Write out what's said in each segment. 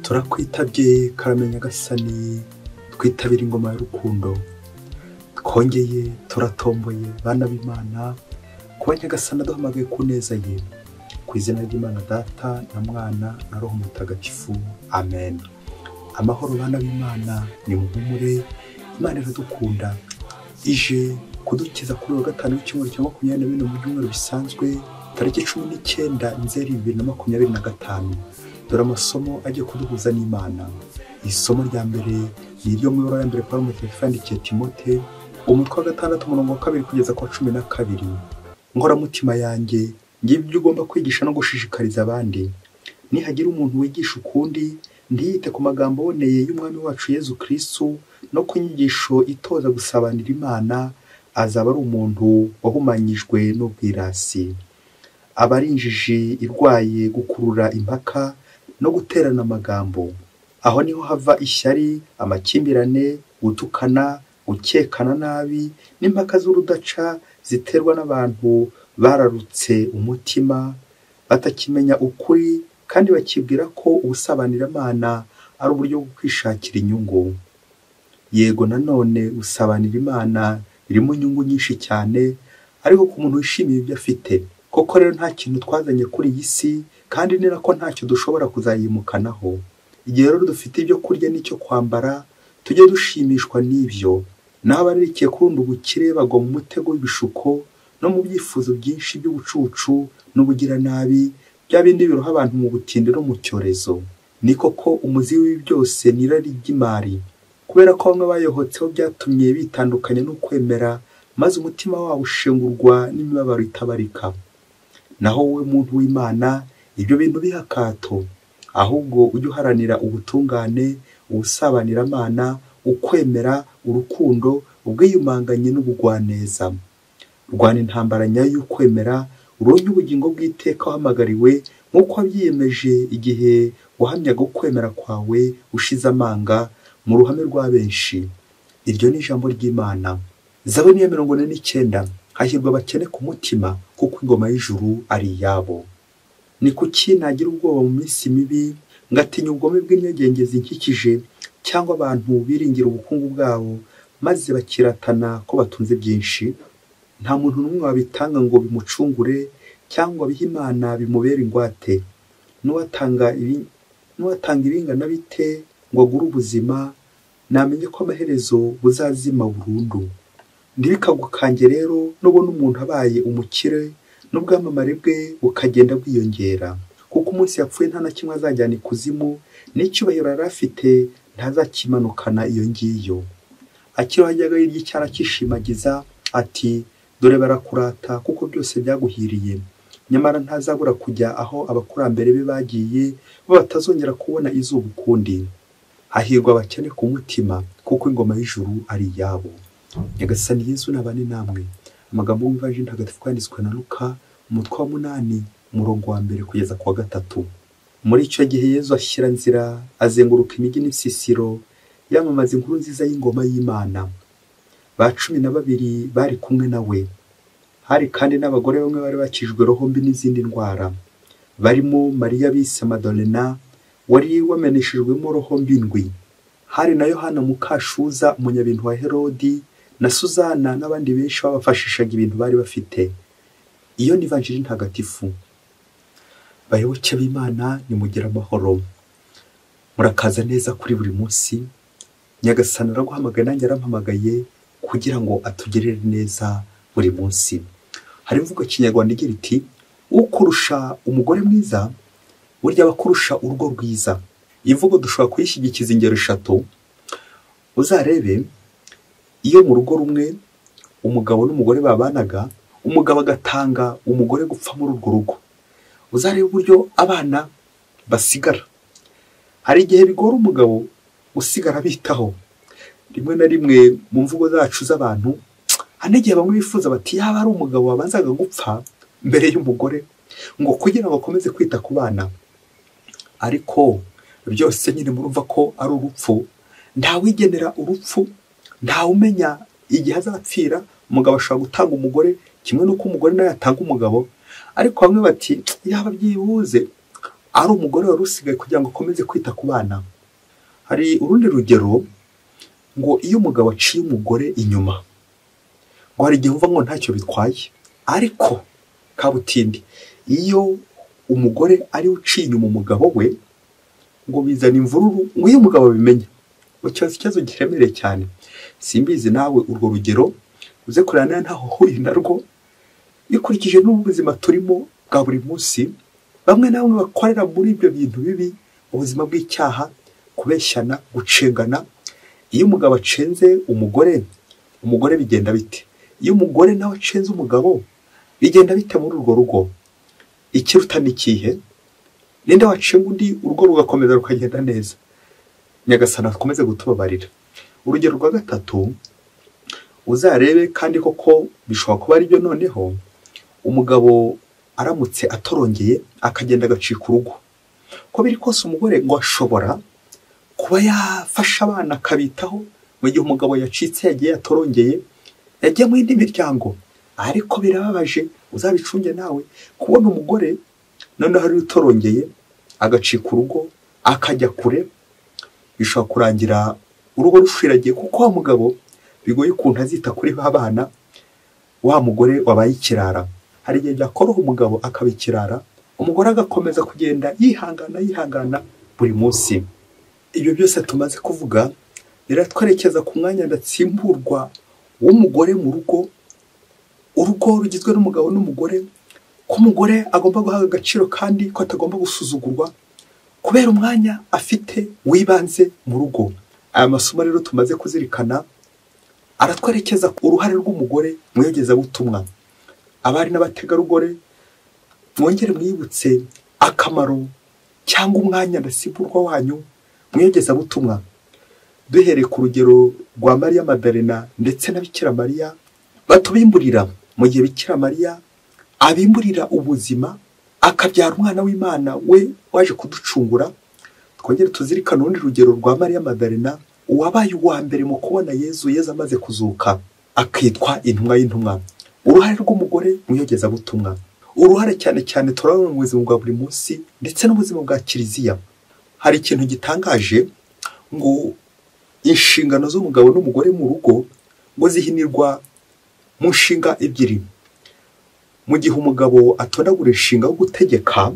turakwitabye Karame Nyagasani, twitabira ingoma y'urukundo. Twongeye turatomboye bana b'Imana, kuba Nyagasani aduhamagaye ku neza ye. Ku izina ry'Imana Data na Mwana na Roho Mutagatifu, amen. Amahoro bana b'Imana, ni muhumure, Imana iradukunda. Ije kudukiza kuri wa gatanu w'icyumweru cya 24 mu byumweru bisanzwe, tariki 19 Nzeri 2025. Dore amasomo agiye kuduhuza n'Imana. Isomo rya mbere ni iryo mu Ibaruwa ya mbere Pawulo Mutagatifu yandikiye Timote, umutwe wa 6 umurongo wa 2 kugeza ku 12. Nkoramutima yanjye, ngiye ibyo ugomba kwigisha no gushishikariza abandi. Nihagira umuntu wigisha ukundi, ndiyite ku magambo aboneye y'Umwami wacu Yezu Kristo no ku nyigisho itoza gusabanira Imana, azaba ari umuntu wahumanyijwe n'ubwirasi. Aba ari injiji irwaye gukurura impaka no guterana amagambo. Aho niho hava ishyari, amakimbirane, gutukana, gukekana nabi, n'impaka z'urudaca ziterwa n'abantu bararutse umutima, batakimenya ukuri kandi bakibwira ko ubusabanira Imana ari uburyo bwo kwishakira inyungu. Yego nanone usabanira Imana birimo inyungu nyinshi cyane, ariko ku muntu wishimiye ibyo afite. Koko rero nta kintu twazanye kuri iyi si, kandi ni nako ntacyo dushobora kuzayimukanaho. Igihe rero dufite ibyo kurya n'icyo kwambara, tujye dushimishwa n'ibyo. Naho abarerekeye kurundi ubukire bagwa mu mutego w'ibishuko no mu byifuzo byinshi by'ubucucu n'ubugiranabi, bya bindi biroha abantu mu butindi no mu cyorezo. Ni koko umuzi w'ibi byose ni irari ry'imari, kubera ko bamwe bayohotseho byatumye bitandukanya no kwemera, maze umutima wabo ushengurwa n'imibabaro itabarika. Naho wowe muntu w'Imana, ibyo bintu bihakato, ahubwo ujye uharanira ubutungane, ubusabanira Imana, ukwemera, urukundo, ubwiyumanganye n'ubugwaneza. Rwana intambara nyayo y'ukwemera, uronke ubugingo bw'iteka wahamagariwe, nk'uko wabyiyemeje igihe wahamyaga ukwemera kwawe ushize amanga mu ruhame rwa benshi. Iryo ni ijambo ry'Imana. Zaburi ya 49, hahirwa abakene ku mutima, kuko ingoma y'ijuru ari iyabo. Ni kuki nagira ubwoba mu minsi mibi, ngatinya ubugome bw'inyegenge zinkikije, cyangwa abantu biringira ubukungu bwabo, maze bakiratana ko batunze byinshi? Nta muntu n'umwe wabitanga ngo bimucungure, cyangwa bihe Imana bimubera ingwate. N'uwatanga ibingana bite ngo agure ubuzima, namenye ko amaherezo buzazima burundu. Ntibikagukange rero nubona umuntu abaye umukire, n'ubwamamare bwe bukagenda bwiyongera, kuko umunsi yapfuye nta na kimwe azajyana ikuzimu, n'icyubahiro yari afite ntazakimanukana iyo ngiyo. Akiriho ajyaga yirya icyara kishimagiza ati, dore barakurata kuko byose byaguhiriye. Nyamara ntazabura kujya aho abakurambere be bagiye, bo batazongera kubona izuba ukundi. Hahirwa abakene ku mutima, kuko ingoma y'ijuru ari iyabo. Nyagasani Yezu nabane namwe. Amagambo y'Ivanjili ntagatifu yanditswe na Luka, umutwe wa 8 umurongo wa 1 kugeza ku wa 3. Muri icyo gihe Yezu ashyira nzira, azenguruka imijyi n'ibisisiro, yamamaza inkuru nziza y'ingoma y'Imana. Ba 12 bari kumwe nawe. Hari kandi n'abagore bamwe bari bakijwe roho mbi n'izindi ndwara, barimo Mariya bise Madalena, wari wameneshejwemo roho mbi ndwi. Hari na Yohana Mukashuza umunyabintu wa Herodi, na Suzana n'abandi benshi babafashishaga ibintu bari bafite. Iyo ni Ivanjili ntagatifu. Bayoboke b'Imana, nimugire amahoro. Murakaza neza kuri buri munsi. Nyagasani araguhamagaye, nanjye arampamagaye kugira ngo atugirire neza buri munsi. Hari imvugo Kinyarwanda igira iti, ukurusha umugore mwiza burya bakurusha urugo rwiza. Imvugo dushobora kuyishyigikiza ingero 3. Uzarebe iyo mu rugo rumwe umugabo n'umugore babanaga, umugabo agatanga umugore gupfa muri urwo rugo, uzarebe uburyo abana basigara. Hari igihe bigora umugabo usigara bitaho. Rimwe na rimwe mu mvugo zacu z'abantu, igihe bamwe bifuza bati yaba ari umugabo wabanzaga gupfa mbere y'umugore, ngo kugira ngo akomeze kwita ku bana. Ariko byose nyine murumva ko ari urupfu. Ntawigenera urupfu, ntawumenya igihe azapfira. Umugabo ashobora gutanga umugore kimwe n'uko umugore nawe yatanga umugabo, ariko bamwe bati yaba byibuze ari umugore wari usigaye kugira ngo akomeze kwita ku bana. Hari urundi rugero ngo iyo umugabo aciye umugore inyuma ngo hari igihe umva ngo ntacyo bitwaye, ariko kabutindi iyo umugore ari uciye inyuma umugabo we ngo bizana imvururu, ngo iyo umugabo abimenya ngo ikibazo giremereye cyane. Simbizi nawe urwo rugero uze kurana ntaho huri narwo, bikurikije n'ubuzima turimo bwa buri munsi. Bamwe na bamwe bakorera muri ibyo bintu bibi, ubuzima bw'icyaha, kubeshyana, gucengana. Iyo umugabo acenze umugore bigenda bite? Iyo umugore nawe acenze umugabo bigenda bite muri urwo rugo? Ikiruta ni ikihe? Ninde wacenga undi urugo rugakomeza rukagenda neza? Nyagasani akomeze gutubabarira. Urugero rwa gatatu uzarebe kandi koko bishobora kuba ari byo. Noneho umugabo aramutse atorongeye akagenda agacika urugo, ko biri kose umugore ngo ashobora kuba yafasha abana akabitaho mu gihe umugabo yacitse, yagiye atorongeye, yagiye mu yindi miryango. Ariko birababaje, uzabicunge nawe kubona umugore noneho ari utorongeye agacika urugo akajya kure, bishobora kurangira urugo rushiragiye, kuko wa mugabo bigoye ukuntu azita kuri ba bana, wa mugore wabaye ikirara. Hari igihe byakoroha umugabo akaba ikirara, umugore agakomeza kugenda yihangana buri munsi. Ibyo byose tumaze kuvuga biratwerekeza ku mwanya ndatsimburwa w'umugore mu rugo. Urugo rugizwe n'umugabo n'umugore, ko umugore agomba guhabwa agaciro kandi ko atagomba gusuzugurwa kubera umwanya afite wibanze mu rugo. Aya masomo rero tumaze kuzirikana aratwerekeza ku uruhare rw'umugore mu iyogezabutumwa. Abari n'abategarugori mwongere mwibutse akamaro cyangwa umwanya ndasimburwa wanyu mu iyogezabutumwa. Duhereye ku rugero rwa Mariya Madarena ndetse na Bikira Mariya batubimburira, mu gihe Bikira Mariya abimburira ubuzima akabyara umwana w'Imana we waje kuducungura. Twongere tuzirikana urundi rugero rwa Mariya Madarena, uwabaye uwa mbere mu kubona Yezu amaze kuzuka, akitwa intumwa y'intumwa. Uruhare rw'umugore mu iyogezabutumwa, uruhare cyane cyane turabona mu buzima bwa buri munsi ndetse n'ubuzima bwa Kiliziya. Hari ikintu gitangaje ngo inshingano z'umugabo n'umugore mu rugo ngo zihinirwa mu nshinga ebyiri. Mu gihe umugabo atondagura inshinga yo gutegeka,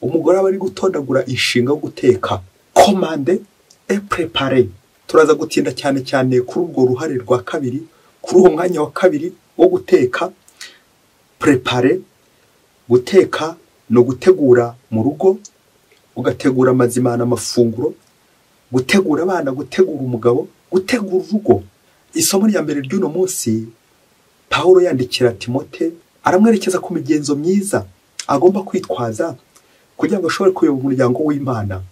umugore aba ari gutondagura inshinga yo guteka. Commande et préparer. Turaza gutinda cyane cyane kuri urwo ruhare rwa kabiri, kuri uwo mwanya wa kabiri wo guteka. Préparer, guteka no gutegura mu rugo, ugategura amazimana amafunguro, gutegura abana, gutegura umugabo, gutegura urugo. Isomo rya mbere ry'uno munsi Pawulo yandikira Timote aramwerekeza ku migenzo myiza agomba kwitwaza kugira ngo ashobore kuyobora umuryango w'Imana,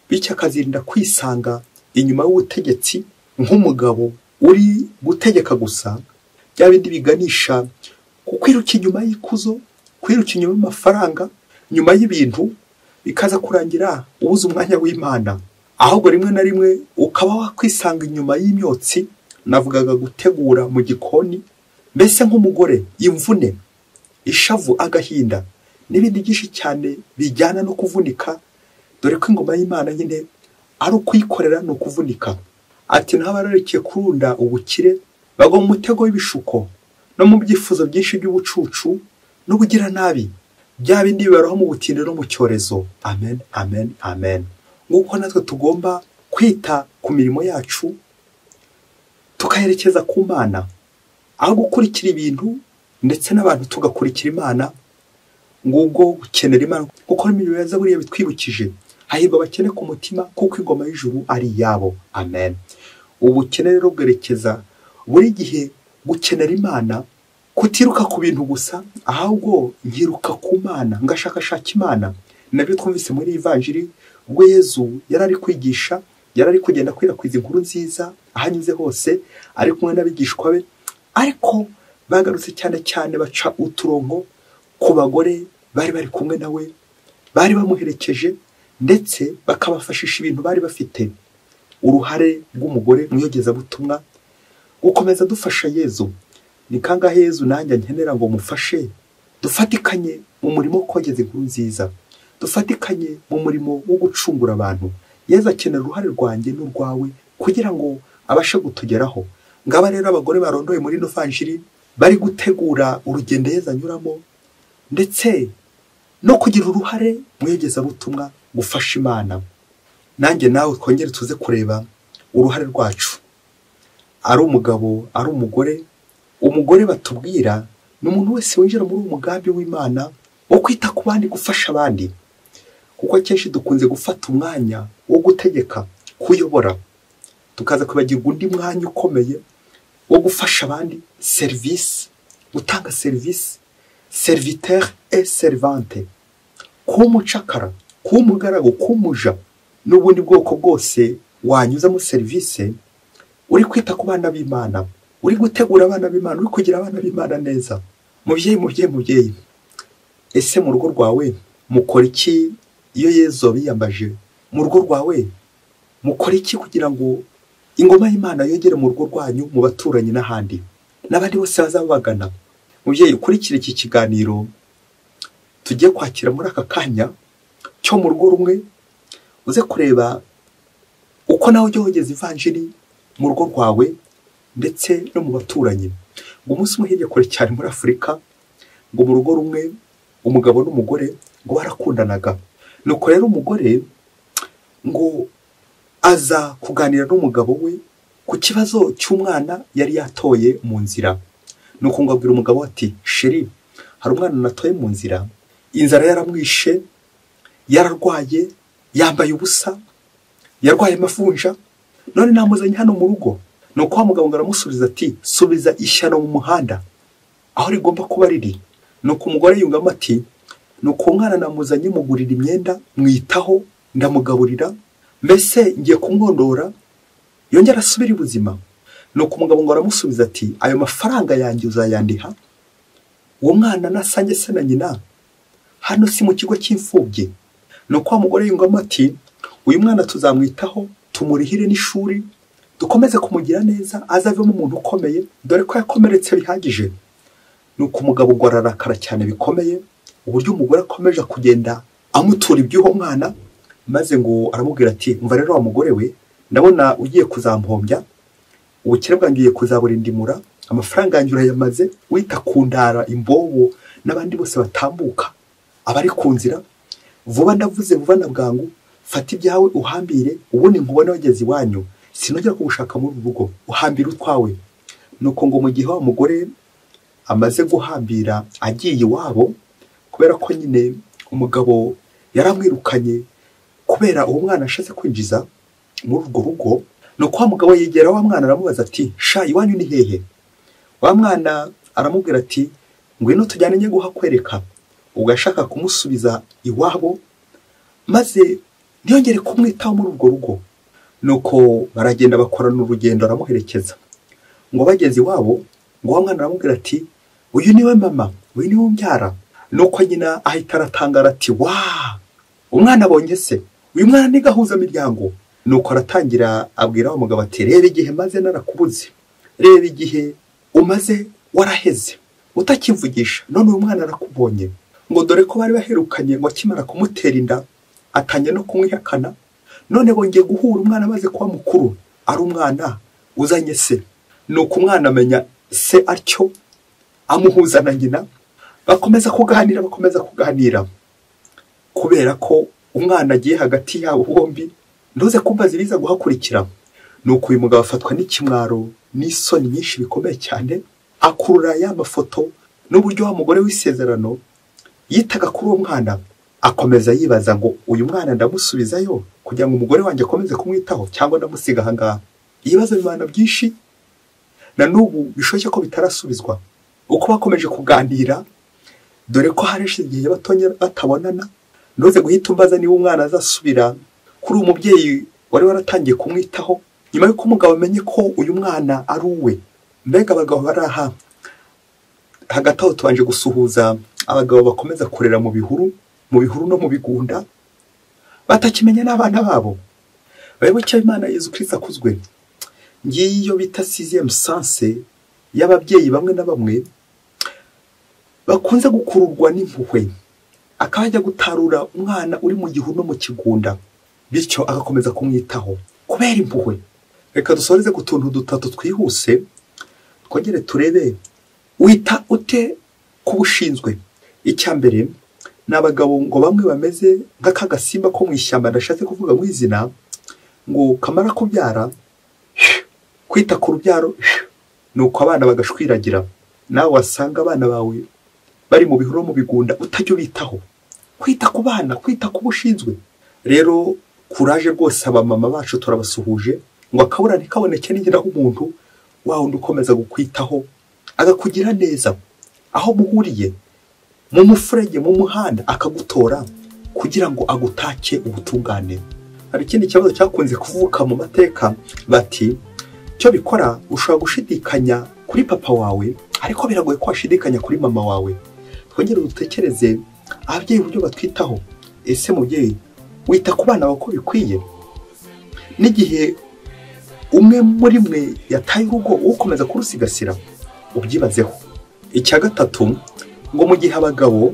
bityo akazirinda kwisanga inyuma y'ubutegetsi nk'umugabo uri gutegeka gusa, bya bindi biganisha ku kwiruka inyuma y'ikuzo, kwiruka inyuma y'amafaranga, nyuma y'ibintu, bikaza kurangira ubuze umwanya w'Imana. Ahubwo rimwe na rimwe ukaba wakwisanga inyuma y'imyotsi. Navugaga gutegura mu gikoni, mbese nk'umugore, imvune, ishavu, agahinda n'ibindi byinshi cyane bijyana no kuvunika, dore ko ingoma y'Imana nyine ari ukuyikorera no kuvunika. Ati ntabararikiye kurunda ubukire bagwa mu mutego w'ibishuko no mu byifuzo byinshi by'ubucucu n'ubugira nabi, bya bindi bibaraho mu butinde no mu cyorezo. Amen, amen, amen. Nguko natwe tugomba kwita ku mirimo yacu tukayerekeza ku Mana, aho gukurikira ibintu ndetse n'abantu tugakurikira Imana. Ngubwo gukenera Imana kuko imirimo ya Zaburi bitwibukije, hahirwa abakene ku mutima kuko ingoma y'ijuru ari yabo. Amen. Ubukene rero bwerekeza buri gihe gukenera Imana, kutiruka ku bintu gusa, ahubwo ngiruka ku Mana, ngashakashaka Imana. Nabyo twumvise muri Evanjiri ubwo Yezu yarari kwigisha, yarari kugenda kwirakwiriza inkuru nziza ahanyuze hose ari kumwe n'abigishwa be, ariko bagarutse cyane cyane baca uturongo ku bagore bari kumwe nawe, bari bamuherekeje, ndetse bakabafashisha ibintu bari bafite. Uruhare rw'umugore mu iyogezabutumwa gukomeza dufasha Yezu. Ni kangahe Yezu nanjye nkenera ngo mufashe dufatikanye mu murimo wo kogeza inkuru nziza. dufatikanye mu murimo wo gucungura abantu. Yesu akenera uruhare rwanjye n'urwawe kugira ngo abashe kutugeraho. Ngaba rero abagore barondoye muri ino vanjiri bari gutegura urugendo Yesu anyuramo, ndetse no kugira uruhare mu iyogezabutumwa gufasha Imana. Nanjye nawe twongere tuze kureba uruhare rwacu. Ari umugabo, ari umugore, umugore batubwira ni umuntu wese winjira muri uwo mugambi w'Imana wo kwita ku bandi, gufasha abandi. Kuko akenshi dukunze gufata umwanya wo gutegeka, kuyobora, tukaza kwibagirwa undi mwanya ukomeye wo gufasha abandi, service, gutanga service, serviteur et servante, kuba umucakara, kuba umugaragu, kuba umuja, n'ubundi bwoko bwose wanyuzamo service. Uri kwita ku bana b'Imana, uri gutegura abana b'Imana, uri kugira abana b'Imana neza. Mubyeyi, ese mu rugo rwawe mukora iki iyo Yesu abiyambaje? Mu rugo rwawe mukora iki kugira ngo ingoma y'Imana yogere mu rugo rwanyu, mu baturanyi n'ahandi n'abandi bose bazabagana? Mubyeyi, ukurikira iki kiganiro tugiye kwakira muri aka kanya cyo mu rugo rumwe, uze kureba uko nawe ujya wogeza ivanjiri mu rugo rwawe ndetse no mu baturanyi. Ngo umunsi umwe hirya kure cyane muri Afurika, ngo mu rugo rumwe umugabo n'umugore ngo barakundanaga. Nuko rero umugore ngo aza kuganira n'umugabo we ku kibazo cy'umwana yari yatoye mu nzira. Nuko ngo abwira umugabo ati, sheri, hari umwana natoye mu nzira, inzara yaramwishe, yararwaye, yambaye ubusa, yarwaye amavunja, none namuzanye hano mu rugo. Nuko wa mugabo ngo aramusubiza ati, subiza ishyano mu muhanda aho rigomba kuba riri. Nuko umugore yungamo ati, nuko umwana namuzanye mugurira imyenda, mwitaho, ndamugaburira, mbese ngiye kumwondora yongera asubira ubuzima. Nuko umugabo ngo aramusubiza ati, ayo mafaranga yanjye uzayandiha? Uwo mwana nasange se na nyina, hano si mu kigo cy'imfubyi. Nuko wa mugore yungamo ati, uyu mwana tuzamwitaho, tumurihire n'ishuri, dukomeze kumugira neza, azavemo umuntu ukomeye, dore ko yakomeretse bihagije. Nuko umugabo ngo ararakara cyane bikomeye, uburyo umugore akomeje kugenda amutura iby'uwo mwana, maze ngo aramubwira ati, umva rero wa mugore we, ndabona ugiye kuzampombya, ubukire bwanjye ugiye kuzaburindimura, amafaranga yanjye urayamaze, wita ku ndara, imbobo n'abandi bose batambuka abari ku nzira. Vuba ndavuze, vuba na bwangu, fata ibyawe uhambire, ubundi nkubone wageze iwanyu, sinongera kugushaka muri uru rugo, uhambire utwawe. Nuko ngo mu gihe wa mugore amaze guhambira agiye iwabo, kubera ko nyine umugabo yaramwirukanye kubera uwo mwana ashatse kwinjiza muri urwo rugo. Nuko wa mugabo yegera wa mwana aramubaza ati, sha, iwanyu ni hehe? Wa mwana aramubwira ati, ngwino tujyane njye guhakwereka. Ubwo ashaka kumusubiza iwabo, maze ntiyongere kumwitaho muri urwo rugo. Nuko baragenda bakorana urugendo, aramuherekeza. Ngo bageze iwabo, ngo wa mwana aramubwira ati, uyu niwe mama, uyu niwe umbyara. Nuko nyina ahita aratangara ati, wa, umwana abonye se, uyu mwana ni gahuzamiryango. Nuko aratangira abwira wa mugabo ati, reba igihe maze narakubuze, reba igihe umaze waraheze utakivugisha, none uyu mwana arakubonye. Ngo dore ko bari baherukanye, ngo akimara kumutera inda atanye no kumwihakana, none bongeye guhura umwana amaze kuba mukuru, ari umwana uzanye se. Nuko umwana amenya se atyo, amuhuza na nyina, bakomeza kuganira, kubera ko umwana agiye hagati yabo bombi, ndoze kumbaza ibiza guhakurikira. Nuko uyu mugabo afatwa n'ikimwaro n'isoni nyinshi bikomeye cyane, akurura ya mafoto n'uburyo wa mugore w'isezerano yitaga kuri uwo mwana. Akomeza yibaza ngo uyu mwana ndamusubizayo kugira ngo umugore wanjye akomeze kumwitaho, cyangwa ndamusiga aha ngaha. Ibibazo bimana byinshi, na n'ubu bishoboke ko bitarasubizwa. Uko bakomeje kuganira, dore ko hareshe igihe batabonana, ndoze guhita umbaza niba umwana azasubira kuri uwo mubyeyi wari waratangiye kumwitaho, nyuma y'uko umugabo amenye ko uyu mwana ari uwe. Mbega abagabo bari aha, hagati aho tubanje gusuhuza abagabo bakomeza kurera mu bihuru no mu bigunda, batakimenya n'abana babo. Bayoboke Imana Yesu Kristo akuzwe. Ngiyo bita 6e sense y'ababyeyi bamwe na bamwe bakunze gukururwa n'impuhwe, akajya gutarura umwana uri mu gihu no mu kigunda, bityo agakomeza kumwitaho kubera impuhwe. Reka dusoreze ku tuntu dutatu twihuse, twongere turebe wita ute ku bushinzwe. Icya mbere ni abagabo ngo bamwe bameze nk'akagasimba ko mu ishyamba, ndashatse kuvuga mu izina, ngo kamara kubyara kwita ku rubyaro nuko abana bagashwiragira. Nawe wasanga abana bawe bari mu bihuru mu bigunda utajya ubitaho. Kwita ku bana, kwita ku bushinzwe. Rero kuraje rwose abamama bacu turabasuhuje, ngo akabura ntikaboneke nigeraho umuntu wa wundi ukomeza gukwitaho agakugira neza aho muhuriye, mu mufurege, mu muhanda, akagutora kugira ngo agutake ubutungane. Hari ikindi kibazo cyakunze kuvuka mu mateka, bati cyo bikora ushobora gushidikanya kuri papa wawe ariko biragoye ko washidikanya kuri mama wawe. Twongere dutekereze ababyeyi uburyo batwitaho. Ese mubyeyi wita ku bana bawe uko bikwiye? N'igihe umwe muri mwe yataye urugo ukomeza kurusigasira, ubyibazeho. Icya gatatu, ngo mu gihe abagabo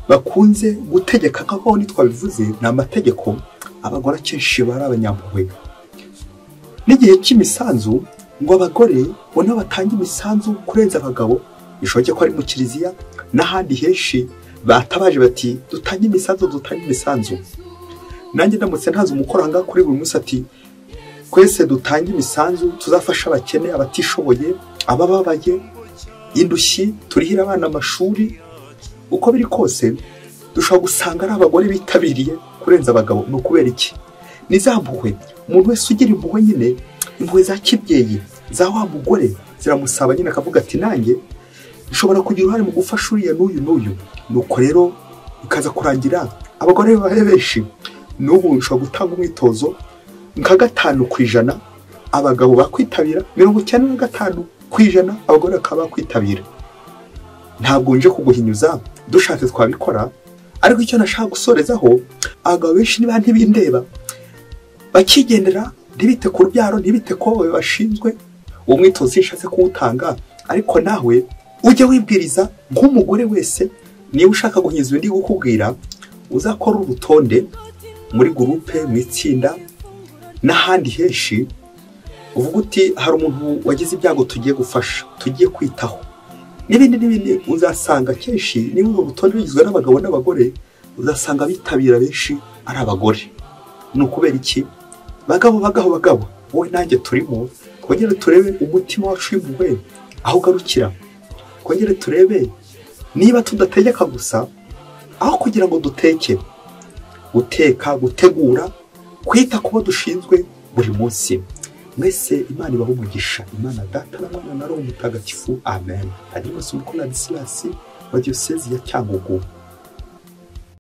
bakunze gutegeka nk'aho twabivuze ni amategeko, abagore akenshi bari abanyampuhwe. N'igihe cy'imisanzu, ngo abagore bona batanga imisanzu kurenza abagabo, bishoboke ko ari mu kiliziya n'ahandi henshi batabaje bati dutange imisanzu, dutange imisanzu. Nanjye ndamutse ntazi umukoranga kuri buri munsi ati twese dutange imisanzu, tuzafasha abakene, abatishoboye, abababaye, indushyi, turihira abana amashuri. Uko biri kose dushobora gusanga ari abagore bitabiriye kurenza abagabo. Ni ukubera iki? Ni za mpuhwe. Umuntu wese ugira impuhwe nyine, impuhwe za kibyeyi za wa mugore ziramusaba nyine akavuga ati nanjye nshobora kugira uruhare mu gufasha uriya n'uyu n'uyu. Nuko rero bikaza kurangira abagore babaye benshi. N'ubu nshobora gutanga umwitozo nka 5% abagabo bakwitabira, 95% abagore bakaba bakwitabira. Ntabwo nje kuguhinyuza, dushatse twabikora, ariko icyo nashaka gusorezaho, abagabo benshi niba ntibindeba bakigendera, ntibite ku rubyaro, ntibite ko bashinzwe. Uwo mwitozo yashatse kuwutanga, ariko nawe ujye wibwiriza nk'umugore wese. Niba ushaka guhinyuza undi gukubwira, uzakora urutonde muri groupe, mu itsinda n'ahandi henshi, uvuga uti hari umuntu wagize ibyago tugiye gufasha, tugiye kwitaho, n'ibindi. Uzasanga kenshi niba uru rutonde rugizwe n'abagabo n'abagore, uzasanga bitabira benshi ari abagore. Ni ukubera iki? Bagabo wowe nanjye turimo. Twongere turebe umutima wacu w'impuhwe aho ugarukira. Twongere turebe niba tudategeka gusa, aho kugira ngo duteke, guteka, gutegura, kwita kubo dushinzwe buri munsi. Mwese Imana ibahe umugisha. Imana Data na Mwana na Roho Mutagatifu. Amen. Hanyuma Sumuko Ladislas wa Diocese ya Cyangugu.